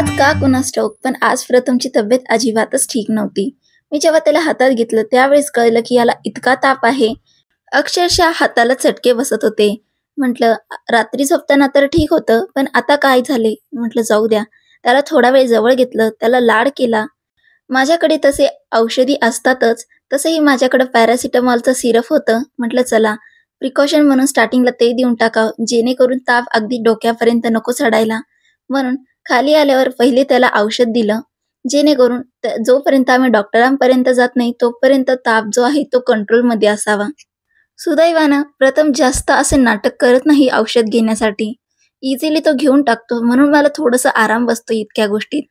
आज का कुणास ठाऊक, पण आज प्रथमची तब्येत अजिबातच ठीक नव्हती. मी जेव्हा त्याला हातात घेतलं त्यावेळेस कळलं की याला इतका ताप आहे. अक्षरशः हाताला चटके बसत होते. म्हटलं रात्री झोपताना तर ठीक होतं, पण आता काय झाले? म्हटलं जाऊ द्या. त्याला थोडा वेळ जवळ घेतलं, त्याला लाड केला. माझ्याकडे तसे औषधी असतातच, तसंही माझ्याकडं पॅरासिटामॉलचं सिरप होतं. म्हटलं चला प्रिकॉशन म्हणून स्टार्टिंगला ते देऊन टाकावं, जेणेकरून ताप अगदी डोक्यापर्यंत नको चढायला. म्हणून खाली आल्यावर पहिले त्याला औषध दिलं, जेणेकरून जोपर्यंत आम्ही डॉक्टरांपर्यंत जात नाही तोपर्यंत ताप जो आहे तो कंट्रोलमध्ये असावा. सुदैवानं प्रथम जास्त असे नाटक करत नाही औषध घेण्यासाठी. इझिली तो घेऊन टाकतो, म्हणून मला थोडंसं आराम बसतो इतक्या गोष्टीत.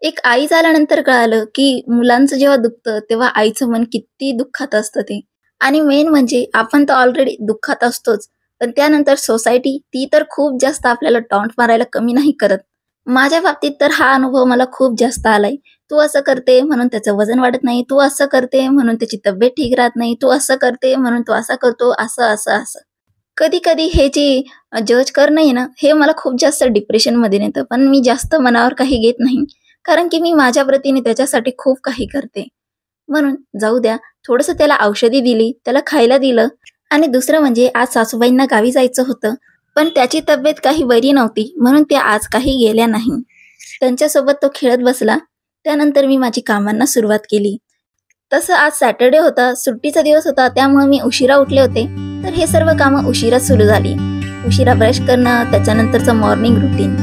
एक आई झाल्यानंतर कळालं की मुलांचं जेव्हा दुखतं तेव्हा आईचं मन किती दुःखात असतं ते. आणि मेन म्हणजे आपण तर ऑलरेडी दुःखात असतोच, पण त्यानंतर सोसायटी ती तर खूप जास्त आपल्याला टॉन्ट मारायला कमी नाही करत. माझ्या बाबतीत तर हा अनुभव मला खूप जास्त आलाय. तू असं करते म्हणून त्याचं वजन वाढत नाही, तू असं करते म्हणून त्याची तब्येत ठीक राहत नाही, तू असं करते म्हणून तू असा करतो, असं असं असं. कधी कधी हे जे जज करणं आहे ना, हे मला खूप जास्त डिप्रेशनमध्ये नेतं, पण मी जास्त मनावर काही घेत नाही, कारण की मी माझ्या प्रतीने त्याच्यासाठी खूप काही करते. म्हणून जाऊ द्या. थोडंसं त्याला औषधी दिली, त्याला खायला दिलं. आणि दुसरं म्हणजे आज सासूबाईंना गावी जायचं होतं, पण त्याची तब्येत काही बरी नव्हती, म्हणून त्या आज काही गेल्या नाही. त्यांच्यासोबत तो खेळत बसला. त्यानंतर मी माझी कामांना सुरुवात केली. तसं आज सॅटर्डे होता, सुट्टीचा दिवस होता, त्यामुळे मी उशिरा उठले होते. तर हे सर्व कामं उशिराच सुरू झाली. उशिरा ब्रश करणं, त्याच्यानंतरचं मॉर्निंग रुटीन.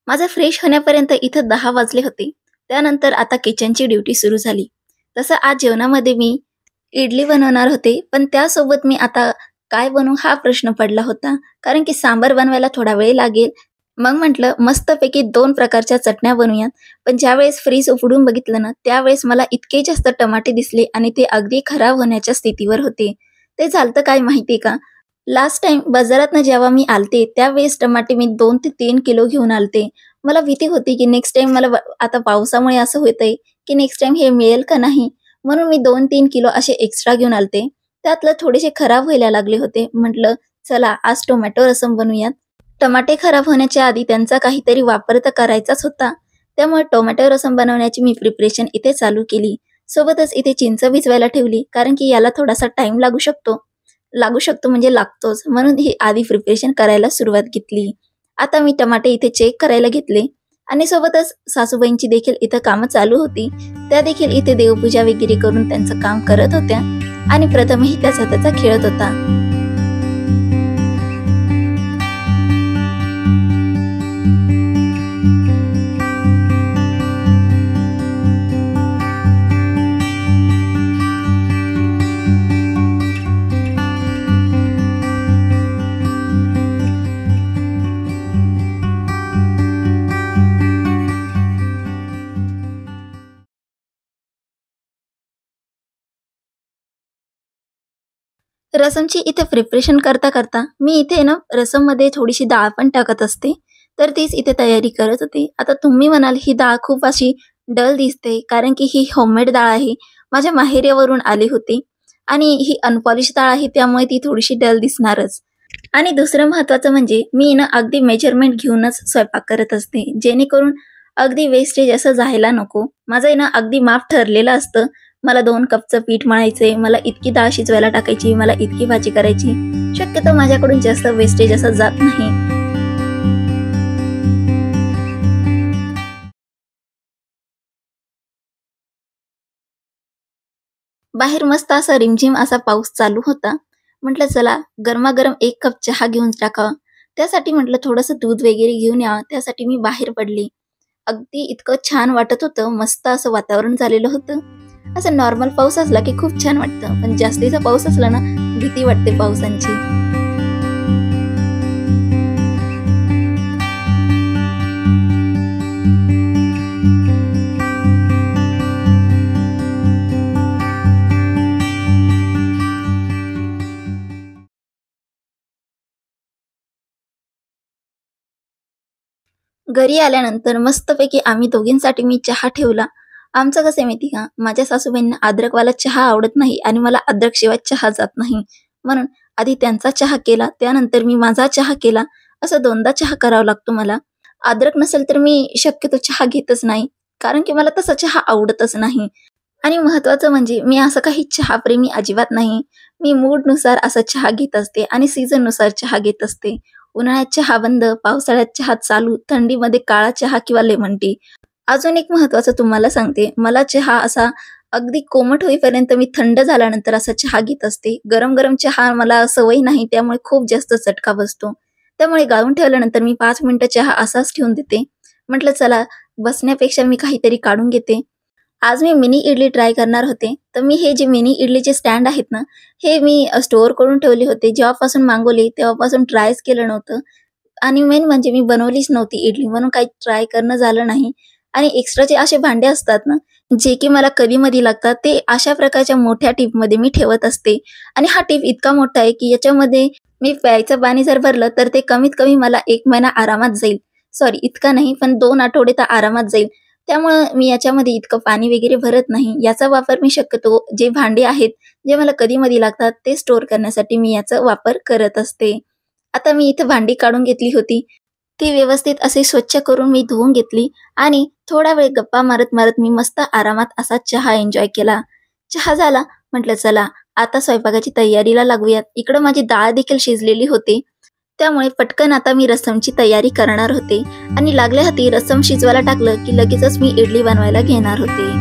माझं फ्रेश होण्यापर्यंत इथं 10 वाजले होते. त्यानंतर आता किचनची ड्युटी सुरू झाली. तसं आज जेवणामध्ये मी इडली बनवणार होते, पण त्यासोबत मी आता काय बनवू हा प्रश्न पडला होता. कारण की सांबार बनवायला थोडा वेळ लागेल. मग म्हटलं मस्तपैकी 2 प्रकारच्या चटण्या बनवूयात. पण ज्यावेळेस फ्रीज उघडून बघितलं ना, त्यावेळेस मला इतके जास्त टमाटे दिसले आणि ते अगदी खराब होण्याच्या स्थितीवर होते. ते झालतं काय माहिती का? लास्ट टाईम बाजारातनं जेव्हा मी आलते, त्यावेळेस टमाटे मी 2 ते 3 किलो घेऊन आलते. मला भीती होती की नेक्स्ट टाईम मला आता पावसामुळे असं होतंय की नेक्स्ट टाईम हे मिळेल का नाही? म्हणून मी 2-3 किलो असे एक्स्ट्रा घेऊन आलते. त्यातलं थोडेसे खराब व्हायला लागले होते. म्हटलं चला आज टोमॅटो रसम बनवूयात. टमाटे खराब होण्याच्या आधी त्यांचा काहीतरी वापर तर करायचाच होता. त्यामुळे टोमॅटो रसम बनवण्याची मी प्रिपरेशन इथे चालू केली. सोबतच इथे चिंच भिजवायला ठेवली, कारण की याला थोडासा टाईम लागू शकतो म्हणजे लागतोच, म्हणून ही आधी प्रिपरेशन करायला सुरुवात घेतली. आता मी टमाटे इथे चेक करायला घेतले आणि सोबतच सासूबाईंची देखील इथं कामं चालू होती. त्या देखील इथे देवपूजा वगैरे करून त्यांचं काम करत होत्या आणि प्रथमही त्याचा खेळत होता. रसमची इथे प्रिपरेशन करता करता मी इथे ना रसममध्ये थोडीशी डाळ पण टाकत असते. तर तीच इथे तयारी करत होते. आता तुम्ही म्हणाल ही डाळ खूप अशी डल दिसते, कारण की ही होममेड डाळ आहे. माझ्या माहेरवरून आली होती आणि ही अनपॉलिश डाळ आहे, त्यामुळे ती थोडीशी डल दिसणारच. आणि दुसरं महत्त्वाचं म्हणजे मी ना अगदी मेजरमेंट घेऊनच स्वयंपाक करत असते, जेणेकरून अगदी वेस्टेज असं जायला नको. माझं आहे ना अगदी माप ठरलेलं असतं. मला 2 कपचं पीठ मळायचंय, मला इतकी डाळ शिजवायला टाकायची, मला इतकी भाजी करायची. शक्यतो माझ्याकडून जास्त वेस्टेज असं जात नाही. बाहेर मस्त असा रिमझिम असा पाऊस चालू होता. म्हटलं चला गरमागरम 1 कप चहा घेऊन टाकावा. त्यासाठी म्हटलं थोडंसं दूध वगैरे घेऊन यावं. त्यासाठी मी बाहेर पडले. अगदी इतकं छान वाटत होतं. मस्त असं वातावरण झालेलं होतं. असं नॉर्मल पाऊस असला की खूप छान वाटतं, पण जास्तीचा पाऊस असला ना भीती वाटते पावसांची. घरी आल्यानंतर मस्तपैकी आम्ही दोघींसाठी मी चहा ठेवला. आमचं कसं आहे माहिती का, माझ्या सासूबाईंना अद्रकवाला चहा आवडत नाही आणि मला अद्रकशिवाय चहा जात नाही. म्हणून आधी त्यांचा चहा केला, त्यानंतर मी माझा चहा केला. असं 2दा चहा करावा लागतो मला. अद्रक नसेल तर मी शक्यतो चहा घेतच नाही, कारण की मला तसा चहा आवडतच नाही. आणि महत्त्वाचं म्हणजे मी असं काही चहाप्रेमी अजिबात नाही. मी मूडनुसार असा चहा घेत असते आणि सीझननुसार चहा घेत असते. उन्हाळ्यात चहा बंद, पावसाळ्यात चहा चालू, थंडीमध्ये काळा चहा किंवा लेमन टी. अजून एक महत्त्वाचं तुम्हाला सांगते, मला चहा असा अगदी कोमट होईपर्यंत मी थंड झाल्यानंतर असा चहा घेत असते. गरम-गरम चहा मला सवय नाही, त्यामुळे खूप जास्त चटका बसतो. त्यामुळे गाळून ठेवल्यानंतर मी 5 मिनिटं चहा असाच ठेवून देते. म्हटलं चला बसण्यापेक्षा मी काहीतरी काढून घेते. आज मी मिनी इडली ट्राय करणार होते. तर मी हे जे मिनी इडलीचे स्टँड आहेत ना, हे मी स्टोअर करून ठेवले होते. जेव्हापासून मागवले तेव्हापासून ट्रायच केलं नव्हतं आणि मेन म्हणजे मी बनवलीच नव्हती इडली, म्हणून काही ट्राय करणं झालं नाही. आणि एक्स्ट्राचे असे भांडे असतात ना, जे की मला कधीमधी लागतात, ते अशा प्रकारच्या मोठ्या टिपमध्ये मी ठेवत असते. आणि हा टिप इतका मोठा आहे, की याच्यामध्ये मी प्यायचं पाणी जर भरलं, तर ते कमीत कमी मला 1 महिना आरामात जाईल. सॉरी इतका नाही, पण 2 आठवडे तर आरामात जाईल. त्यामुळं मी याच्यामध्ये इतकं पाणी वगैरे भरत नाही. याचा वापर मी शक्यतो जे भांडे आहेत, जे मला कधीमधी लागतात, ते स्टोअर करण्यासाठी मी याचा वापर करत असते. आता मी इथं भांडी काढून घेतली होती. ती व्यवस्थित अशी स्वच्छ करून मी धुवून घेतली आणि थोडा वेळ गप्पा मारत-मारत मी मस्त आरामात असा चहा एन्जॉय केला. चहा झाला, म्हटलं चला आता स्वयंपाकाची तयारीला लागूयात. इकडं माझी डाळ देखील शिजलेली होती. त्यामुळे पटकन आता मी रसमची तयारी करणार होते आणि लागल्या हाती रसम शिजवायला टाकलं की लगेचच मी इडली बनवायला घेणार होते.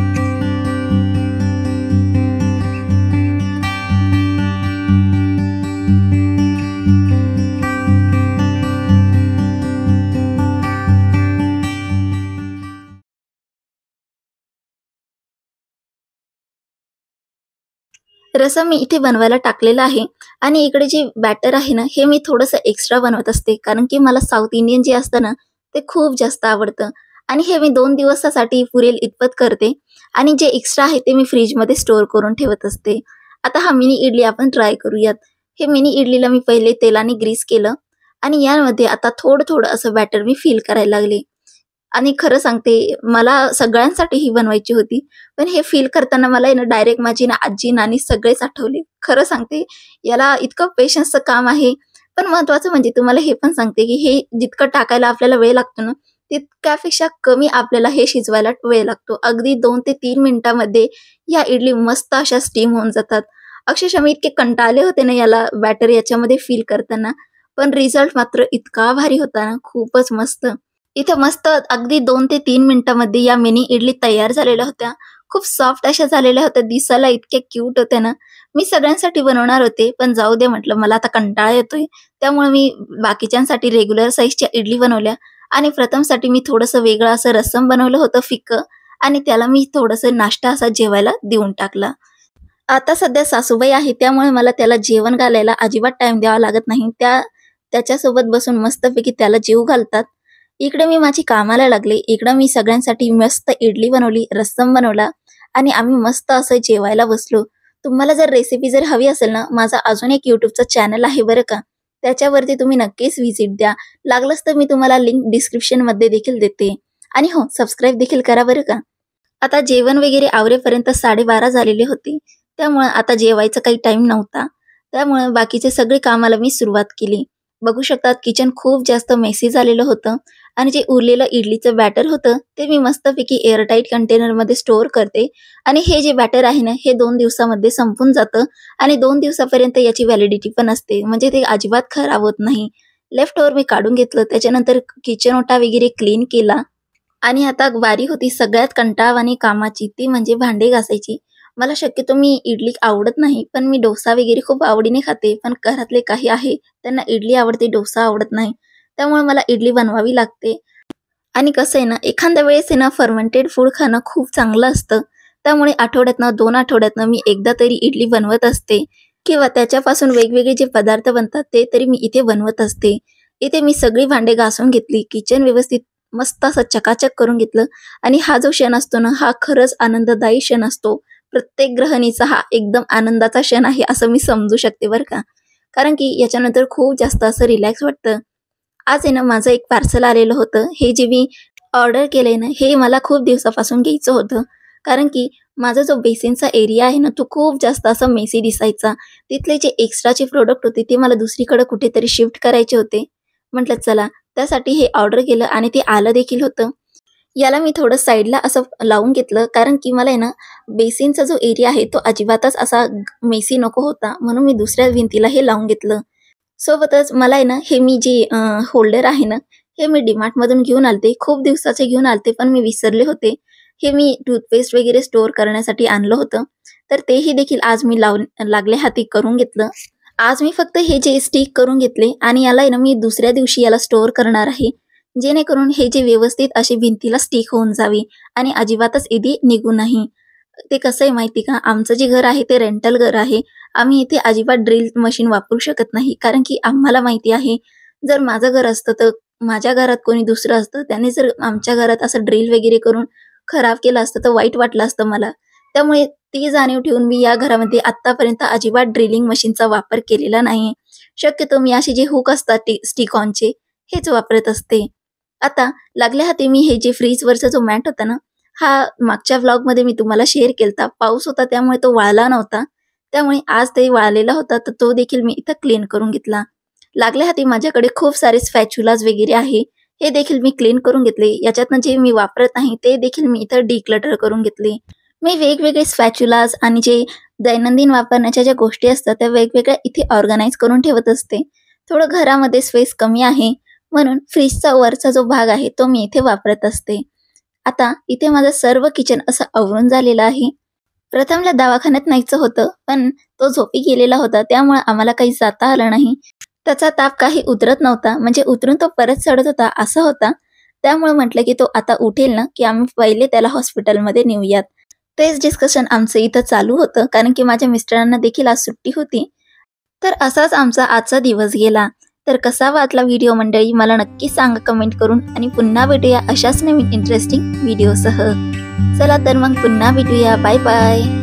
रस्सा मी इथे बनवायला टाकलेला आहे आणि इकडे जे बॅटर आहे ना, हे मी थोडंसं एक्स्ट्रा बनवत असते. कारण की मला साउथ इंडियन जे असतं ना, ते खूप जास्त आवडतं आणि हे मी 2 दिवसासाठी पुरेल इतपत करते आणि जे एक्स्ट्रा आहे ते मी फ्रिजमध्ये स्टोअर करून ठेवत असते. आता हा मिनी इडली आपण ट्राय करूयात. हे मिनी इडलीला मी पहिले तेलाने ग्रीस केलं आणि यामध्ये आता थोडं-थोडं असं बॅटर मी फिल करायला लागले. आणि खरं सांगते, मला सगळ्यांसाठी ही बनवायची होती. पण हे फील करताना मला आहे ना, डायरेक्ट माझी ना आजी, नानी सगळेच आठवले. खरं सांगते, याला इतकं पेशन्सचं काम आहे. पण महत्त्वाचं म्हणजे तुम्हाला हे पण सांगते, की हे जितकं टाकायला आपल्याला वेळ लागतो ना, तितक्यापेक्षा कमी आपल्याला हे शिजवायला वेळ लागतो. अगदी 2 ते 3 मिनिटामध्ये ह्या इडली मस्त अशा स्टीम होऊन जातात. अक्षरशः मी इतके कंटाळले होते ना, याला बॅटर याच्यामध्ये फिल करताना. पण रिझल्ट मात्र इतका भारी होता ना, खूपच मस्त. इथं मस्त अगदी 2 ते 3 मिनिटांमध्ये या मिनी इडली तयार झालेल्या होत्या. खूप सॉफ्ट अशा झालेल्या होत्या. दिसायला इतक्या क्यूट होत्या ना. मी सगळ्यांसाठी बनवणार होते, पण जाऊ दे म्हटलं मला आता कंटाळा येतोय. त्यामुळे मी बाकीच्यांसाठी रेग्युलर साइजच्या इडली बनवल्या आणि प्रथमसाठी मी थोडंसं वेगळं असं रस्सम बनवलं होतं फिक्कं आणि त्याला मी थोडंसं नाश्ता असा जेवायला देऊन टाकला. आता सध्या सासूबाई आहे, त्यामुळे मला त्याला जेवण घालायला अजिबात टाईम द्यावा लागत नाही. त्या त्याच्यासोबत बसून मस्तपैकी त्याला जेवू घालतात. इकडे मी माझी कामाला लागले. इकडं मी सगळ्यांसाठी मस्त इडली बनवली, रस्सम बनवला आणि आम्ही मस्त असं जेवायला बसलो. तुम्हाला जर रेसिपी जर हवी असेल ना, माझा अजून एक YouTubeचा चॅनल आहे बरं का. त्याच्यावरती तुम्ही नक्कीच व्हिजिट द्या. लागलंच तर मी तुम्हाला लिंक डिस्क्रिप्शनमध्ये देखील देते. आणि हो, सबस्क्राईब देखील करा बरं का. आता जेवण वगैरे आवरेपर्यंत 12:30 झालेले होते. त्यामुळं आता जेवायचा काही टाईम नव्हता. त्यामुळं बाकीचे सगळे कामाला मी सुरुवात केली. बघू शकतात किचन खूप जास्त मेसी झालेलं होतं आणि जे उरलेलं इडलीचं बॅटर होतं, ते मी मस्तपैकी एअरटाईट कंटेनरमध्ये स्टोअर करते आणि हे जे बॅटर आहे ना, हे 2 दिवसामध्ये संपून जातं आणि 2 दिवसापर्यंत याची व्हॅलिडिटी पण असते. म्हणजे ते अजिबात खराब होत नाही. लेफ्ट ओव्हर मी काढून घेतलं. त्याच्यानंतर किचन ओटा वगैरे क्लीन केला. आणि आता बारी होती सगळ्यात कंटाळवाणी कामाची, ती म्हणजे भांडे घासायची. मला शक्यतो मी इडली आवडत नाही, पण मी डोसा वगैरे खूप आवडीने खाते. पण घरातले काही आहे, त्यांना इडली आवडते, डोसा आवडत नाही. त्यामुळे मला इडली बनवावी लागते. आणि कसं आहे ना, एखाद्या वेळेस आहे ना, फर्मेंटेड फूड खाणं खूप चांगलं असतं. त्यामुळे आठवड्यातनं 2 आठवड्यातनं मी एकदा तरी इडली बनवत असते किंवा त्याच्यापासून वेगवेगळे जे पदार्थ बनतात, ते तरी मी इथे बनवत असते. इथे मी सगळी भांडे घासून घेतली, किचन व्यवस्थित मस्त असं चकाचक करून घेतलं आणि हा जो क्षण असतो ना, हा खरंच आनंददायी क्षण असतो. प्रत्येक गृहिणीचा हा एकदम आनंदाचा क्षण आहे, असं मी समजू शकते बरं का. कारण की याच्यानंतर खूप जास्त असं रिलॅक्स वाटतं आज आहे ना माझं एक पार्सल आलेलं होतं. हे जे मी ऑर्डर केलंय ना, हे मला खूप दिवसापासून घ्यायचं होतं. कारण की माझा जो बेसिनचा एरिया आहे ना, तो खूप जास्त असा मेसी दिसायचा. तिथले जे एक्स्ट्राचे प्रॉडक्ट होते, ते मला दुसरीकडे कुठेतरी शिफ्ट करायचे होते. म्हटलं चला, त्यासाठी हे ऑर्डर केलं आणि ते आलं देखील होतं. याला मी थोडं साईडला असं लावून घेतलं, कारण की मला आहे ना, बेसिनचा जो एरिया आहे, तो अजिबातच असा मेसी नको होता. म्हणून मी दुसऱ्या भिंतीला हे लावून घेतलं. सोबतच मला आहे ना, हे मी जे होल्डर आहे ना, हे मी DMartमधून घेऊन आलते. खूप दिवसाचे घेऊन आलते, पण मी विसरले होते. हे मी टूथपेस्ट वगैरे स्टोअर करण्यासाठी आणलं होतं. तर तेही देखील आज मी लागल्या हाती करून घेतलं. आज मी फक्त हे जे स्टिक करून घेतले आणि याला आहे ना, मी दुसऱ्या दिवशी याला स्टोअर करणार आहे. जेणेकरून हे जे व्यवस्थित अशी भिंतीला स्टिक होऊन जावी आणि अजिबातच इथे निघू नाही. ते कसं आहे माहिती का, आमचं जे घर आहे ते रेंटल घर आहे. आम्ही इथे अजिबात ड्रिल मशीन वापरू शकत नाही. कारण की आम्हाला माहिती आहे, जर माझं घर असतं तर माझ्या घरात कोणी दुसरं असतं, त्याने जर आमच्या घरात असं ड्रिल वगैरे करून खराब केलं असतं तर वाईट वाटलं असतं मला. त्यामुळे ती जाणीव ठेवून मी या घरामध्ये आत्तापर्यंत अजिबात ड्रिलिंग मशीनचा वापर केलेला नाही. शक्यतो मी असे जे हुक असतात स्टिक ऑनचे हेच वापरत असते. आता लागल्या हाती मी हे जे फ्रीजवरचा जो मॅट होता ना, हा मागच्या व्लॉगमध्ये मी तुम्हाला शेअर केलता. पाऊस होता त्यामुळे तो वाळला नव्हता. त्यामुळे आज ते वाळलेला होता, तर तो देखील मी इथं क्लीन करून घेतला. लागल्या हाती माझ्याकडे खूप सारे स्पॅच्युलाज वगैरे आहे. हे देखील मी क्लीन करून घेतले. याच्यातनं जे मी वापरत नाही ते देखील मी इथं डिक्लटर करून घेतले. मी वेगवेगळे स्पॅच्युलाज आणि जे दैनंदिन वापरण्याच्या ज्या गोष्टी असतात त्या वेगवेगळ्या इथे ऑर्गनाइज करून ठेवत असते. थोडं घरामध्ये स्पेस कमी आहे, म्हणून फ्रीजचा वरचा जो भाग आहे तो मी इथे वापरत असते. आता इथे माझं सर्व किचन असं आवरून झालेलं आहे. प्रथमला दवाखान्यात न्यायचं होतं, पण तो झोपी गेलेला होता त्यामुळे आम्हाला काही जाता आलं नाही. त्याचा ताप काही उतरत नव्हता, म्हणजे उतरून तो परत चढत होता असं होता. त्यामुळे म्हटलं की तो आता उठेल ना, की आम्ही पहिले त्याला हॉस्पिटलमध्ये नेऊयात. तेच डिस्कशन आमचं इथं चालू होतं, कारण की माझ्या मिस्टरांना देखील आज सुट्टी होती. तर असाच आमचा आजचा दिवस गेला. तर कसा वाटला व्हिडिओ मंडळी, मला नक्की सांगा कमेंट करून आणि पुन्हा भेटूया अशाच नवीन इंटरेस्टिंग व्हिडिओसह. चला तर मग पुन्हा भेटूया. Bye bye.